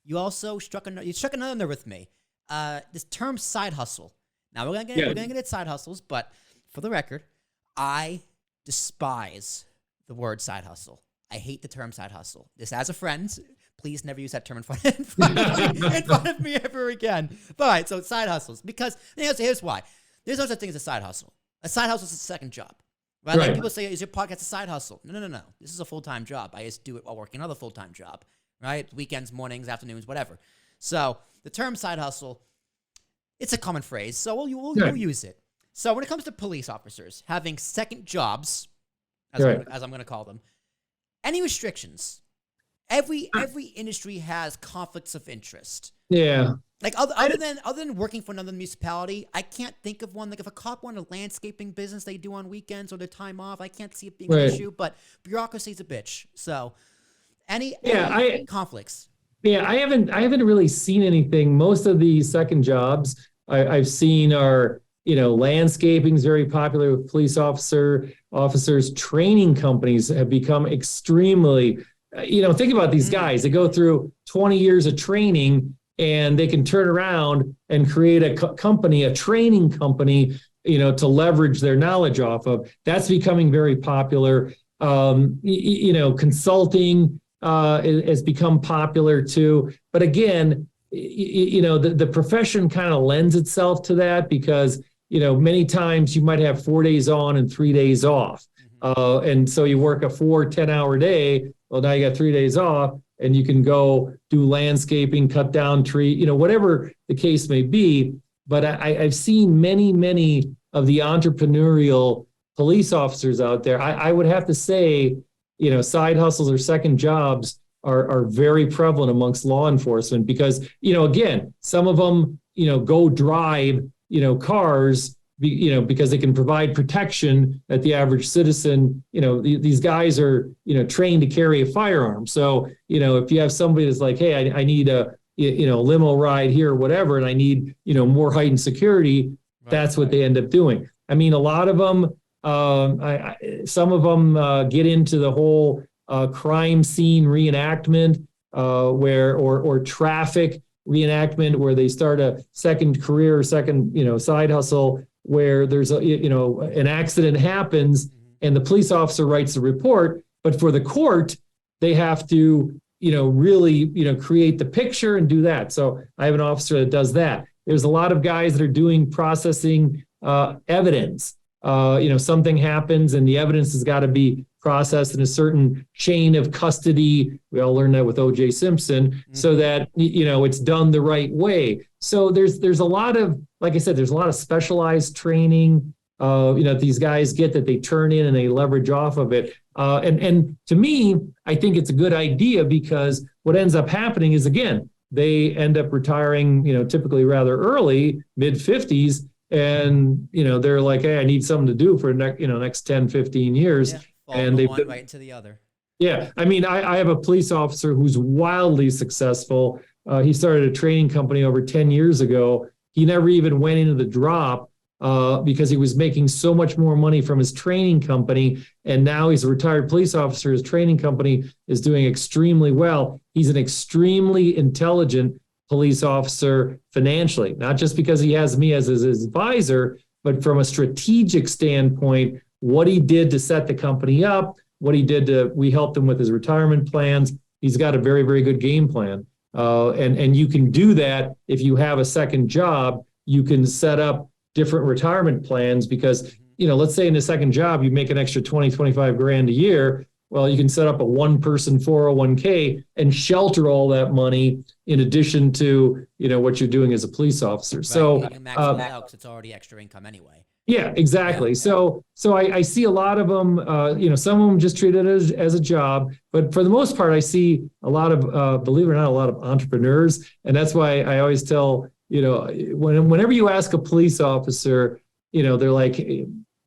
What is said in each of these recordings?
you also struck another nerve with me. This term side hustle. Now we're gonna get at side hustles, but for the record, I despise the word side hustle. I hate the term side hustle. This as a friend, please never use that term in front of me ever again. But all right, so side hustles, because here's why. There's no such thing as a side hustle. A side hustle is a second job. Right? Like people say, is your podcast a side hustle? No. This is a full-time job. I just do it while working another full-time job, right? Weekends, mornings, afternoons, whatever. So the term side hustle, it's a common phrase, so we'll use it. So when it comes to police officers having second jobs, as I'm going to call them, any restrictions? Every industry has conflicts of interest. Yeah. Like other than working for another municipality, I can't think of one. Like if a cop wanted a landscaping business they do on weekends or their time off, I can't see it being an issue. But bureaucracy's a bitch. So any conflicts? Yeah, I haven't really seen anything. Most of the second jobs I've seen are, landscaping is very popular with police officers. Training companies have become extremely, think about these guys. They go through 20 years of training and they can turn around and create a company, a training company, to leverage their knowledge off of. That's becoming very popular. Consulting has become popular too. But again, the profession kind of lends itself to that because, many times you might have 4 days on and 3 days off. And so you work a 10-hour day. Well, now you got 3 days off and you can go do landscaping, cut down tree, whatever the case may be. But I've seen many of the entrepreneurial police officers out there. I would have to say, side hustles or second jobs are very prevalent amongst law enforcement because, again, some of them, go drive, cars, because they can provide protection that the average citizen, these guys are, trained to carry a firearm. So, if you have somebody that's like, hey, I need a, limo ride here or whatever, and I need, more heightened security, that's what they end up doing. I mean, a lot of them, some of them get into the whole crime scene reenactment or traffic reenactment where they start a second career, second, side hustle where there's an accident happens and the police officer writes the report, but for the court, they have to, really, create the picture and do that. So I have an officer that does that. There's a lot of guys that are doing processing evidence. Something happens and the evidence has got to be processed in a certain chain of custody. We all learned that with O.J. Simpson, so that, it's done the right way. So there's a lot of, like I said, there's a lot of specialized training, these guys get that they turn in and they leverage off of it. And to me, I think it's a good idea because what ends up happening is, again, they end up retiring, typically rather early, mid-50s, and, they're like, hey, I need something to do for next 10, 15 years. Yeah. And they one right into the other. Yeah. I mean, I have a police officer who's wildly successful. He started a training company over 10 years ago. He never even went into the drop because he was making so much more money from his training company. And now he's a retired police officer. His training company is doing extremely well. He's an extremely intelligent police officer financially, not just because he has me as his advisor, but from a strategic standpoint, what he did to set the company up, we helped him with his retirement plans. He's got a very, very good game plan. And you can do that if you have a second job. You can set up different retirement plans because, let's say in a second job, you make an extra 20, 25 grand a year. Well, you can set up a one-person 401k and shelter all that money in addition to, what you're doing as a police officer. Right. So you can max it out because it's already extra income anyway. Yeah, exactly. Yeah. So I see a lot of them, some of them just treat it as a job, but for the most part, I see a lot of, believe it or not, a lot of entrepreneurs. And that's why I always tell, whenever you ask a police officer, they're like,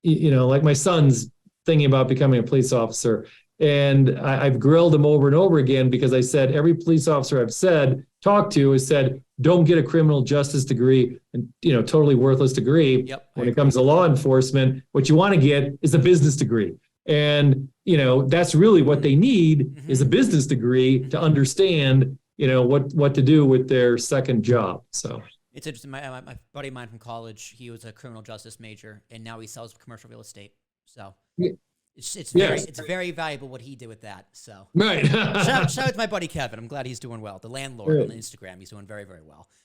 like my son's thinking about becoming a police officer. And I've grilled him over and over again because I said, every police officer I've talked to has said, don't get a criminal justice degree and, totally worthless degree. Yep, when it comes to law enforcement. What you want to get is a business degree. And, that's really what they need is a business degree to understand, what to do with their second job. So it's interesting. My buddy of mine from college, he was a criminal justice major, and now he sells commercial real estate. So yeah. it's very valuable what he did with that. So right. shout out to my buddy Kevin. I'm glad he's doing well. The landlord on Instagram, he's doing very, very well.